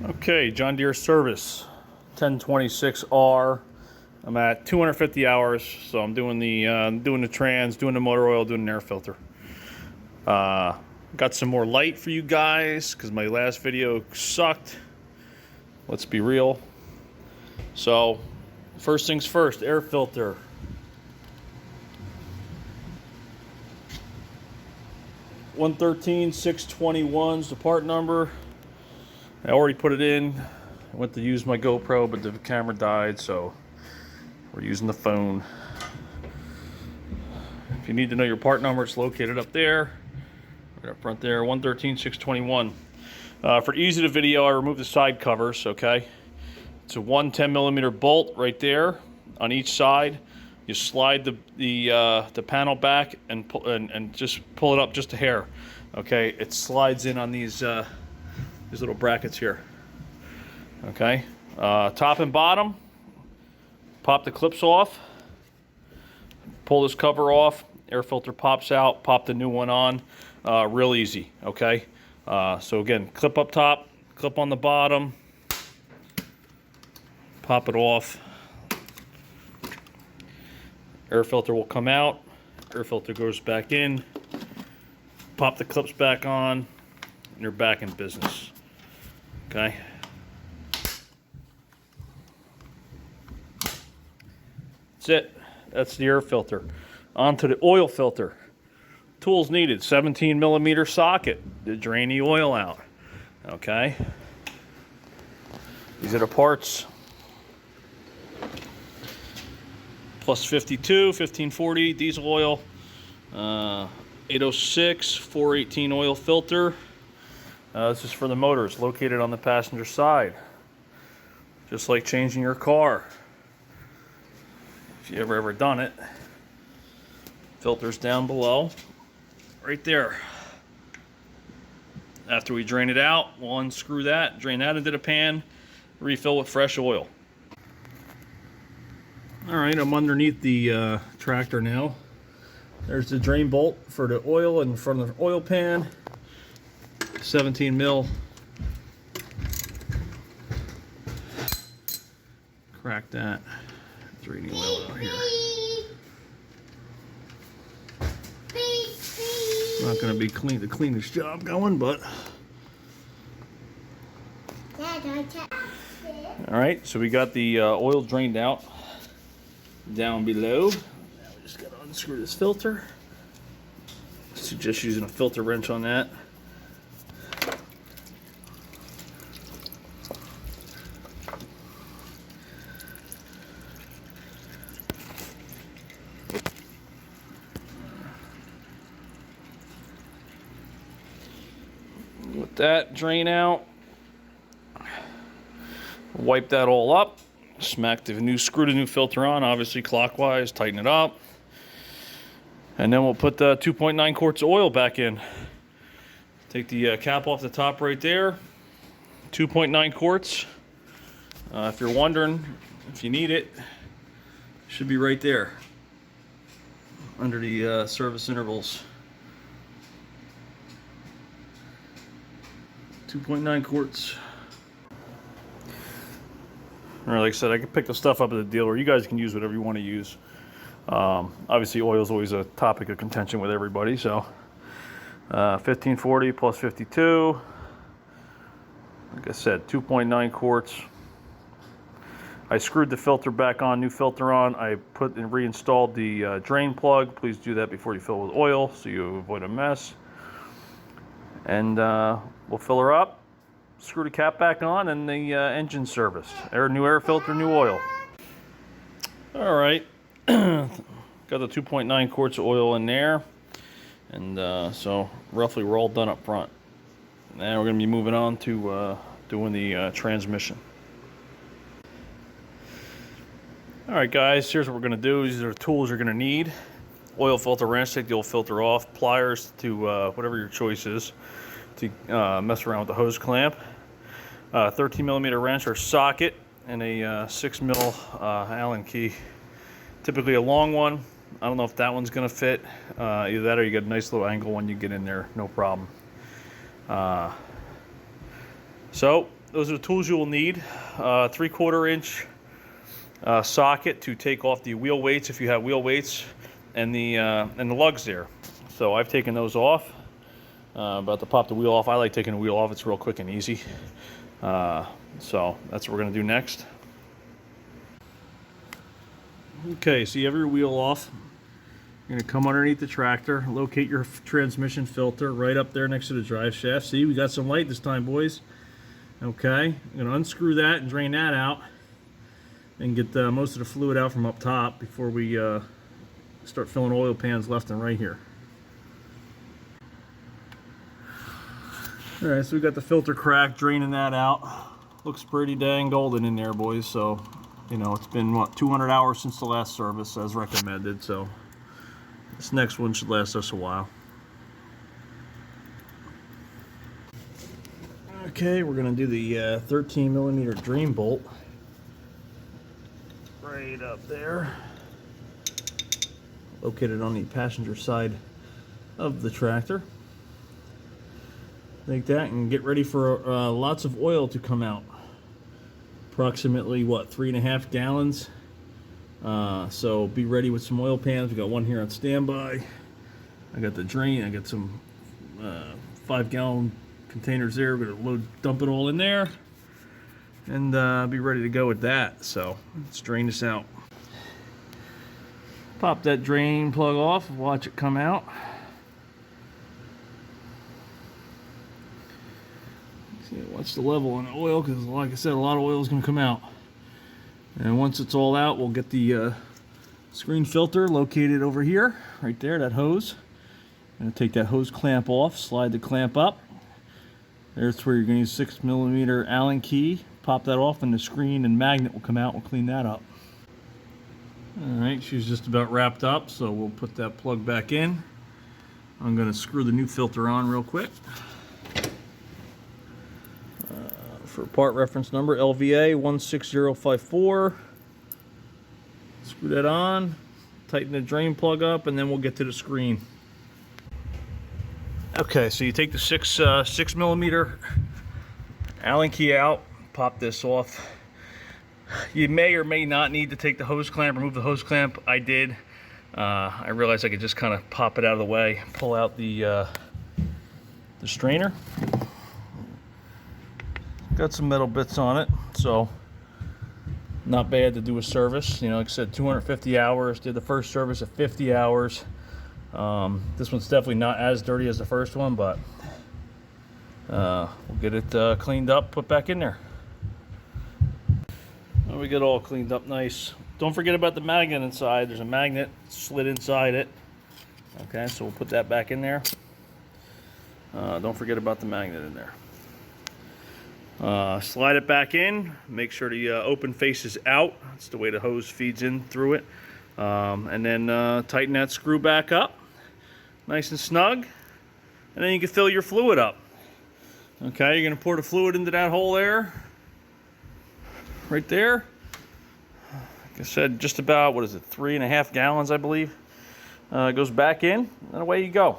Okay, John Deere service, 1026r. I'm at 250 hours, so I'm doing the trans, doing the motor oil, doing an air filter. Got some more light for you guys because my last video sucked. Let's be real. So, first things first, air filter. $113,621's the part number. I already put it in. I went to use my GoPro, but the camera died, so we're using the phone. If you need to know your part number, it's located up there, right up front there, 113,621. For ease of the video, I removed the side covers, okay? It's a 110mm bolt right there on each side. You slide the panel back and just pull it up just a hair, okay? It slides in on these little brackets here, okay? Top and bottom, pop the clips off, pull this cover off, air filter pops out, pop the new one on, real easy, okay? So again, clip up top, clip on the bottom, pop it off, air filter will come out, air filter goes back in, pop the clips back on, and you're back in business. Okay. That's it. That's the air filter. On to the oil filter. Tools needed: 17mm socket to drain the oil out. Okay. These are the parts. Plus 52, 1540 diesel oil, 806, 418 oil filter. This is for the motors, located on the passenger side. Just like changing your car. If you ever done it. Filter's down below, right there. After we drain it out, we'll unscrew that, drain that into the pan, refill with fresh oil. Alright, I'm underneath the tractor now. There's the drain bolt for the oil in front of the oil pan. 17 mil. Crack that. Draining oil out here. Not going to be the cleanest job going, but. Alright, so we got the oil drained out down below. Now we just got to unscrew this filter. So just using a filter wrench on that. Let that drain out. Wipe that all up. Screw the new filter on, obviously clockwise, tighten it up. And then we'll put the 2.9 quarts of oil back in. Take the cap off the top right there. 2.9 quarts. If you're wondering if you need it, it should be right there under the service intervals. 2.9 quarts. Or like I said, I can pick the stuff up at the dealer. You guys can use whatever you want to use. Obviously, oil is always a topic of contention with everybody. So, 1540 plus 52. Like I said, 2.9 quarts. I screwed the filter back on, new filter on. I put and reinstalled the drain plug. Please do that before you fill with oil so you avoid a mess. And we'll fill her up. Screw the cap back on, and the engine serviced. New air filter, new oil. All right, got the 2.9 quarts of oil in there, and so roughly we're all done up front. Now we're going to be moving on to doing the transmission. All right, guys, here's what we're going to do. These are the tools you're going to need: oil filter wrench, take the oil filter off; pliers to whatever your choice is, to mess around with the hose clamp, 13mm wrench or socket, and a 6mm Allen key. Typically a long one. I don't know if that one's going to fit. Either that or you get a nice little angle when you get in there, no problem. So those are the tools you will need. 3/4 inch socket to take off the wheel weights if you have wheel weights, and the lugs there. So I've taken those off. About to pop the wheel off. I like taking the wheel off. It's real quick and easy. So that's what we're going to do next. Okay, so you have your wheel off. You're going to come underneath the tractor, locate your transmission filter right up there next to the drive shaft. See, we got some light this time, boys. Okay, I'm going to unscrew that and drain that out and get most of the fluid out from up top before we start filling oil pans left and right here. Alright, so we got the filter crack, draining that out. Looks pretty dang golden in there, boys. So, you know, it's been, what, 200 hours since the last service as recommended. So this next one should last us a while. Okay, we're going to do the 13 millimeter drain bolt right up there, located on the passenger side of the tractor. Like that, and get ready for lots of oil to come out. Approximately, what, 3.5 gallons. So be ready with some oil pans. We got one here on standby. I got the drain. I got some 5-gallon containers there. We're gonna dump it all in there, and be ready to go with that. So let's drain this out. Pop that drain plug off. Watch it come out. Watch the level on the oil, because like I said, a lot of oil is going to come out. And once it's all out, we'll get the screen filter located over here, right there, that hose. I'm going to take that hose clamp off, slide the clamp up. There's where you're going to use 6 millimeter Allen key. Pop that off, and the screen and magnet will come out. We'll clean that up. Alright, she's just about wrapped up, so we'll put that plug back in. I'm going to screw the new filter on real quick. For part reference number LVA 16054. Screw that on, tighten the drain plug up, and then we'll get to the screen. Okay, so you take the 6 millimeter Allen key out, pop this off. You may or may not need to take the hose clamp, remove the hose clamp. I did. I realized I could just kind of pop it out of the way, pull out the strainer. Got some metal bits on it, so not bad to do a service. You know, like I said, 250 hours. Did the first service at 50 hours. This one's definitely not as dirty as the first one, but we'll get it cleaned up, put back in there. Well, we get all cleaned up nice. Don't forget about the magnet inside. There's a magnet slid inside it. Okay, so we'll put that back in there. Don't forget about the magnet in there. Slide it back in. Make sure the open face is out. That's the way the hose feeds in through it. And then tighten that screw back up, nice and snug. And then you can fill your fluid up. Okay, you're going to pour the fluid into that hole there, right there. Like I said, just about, what is it, 3.5 gallons, I believe. Goes back in, and away you go.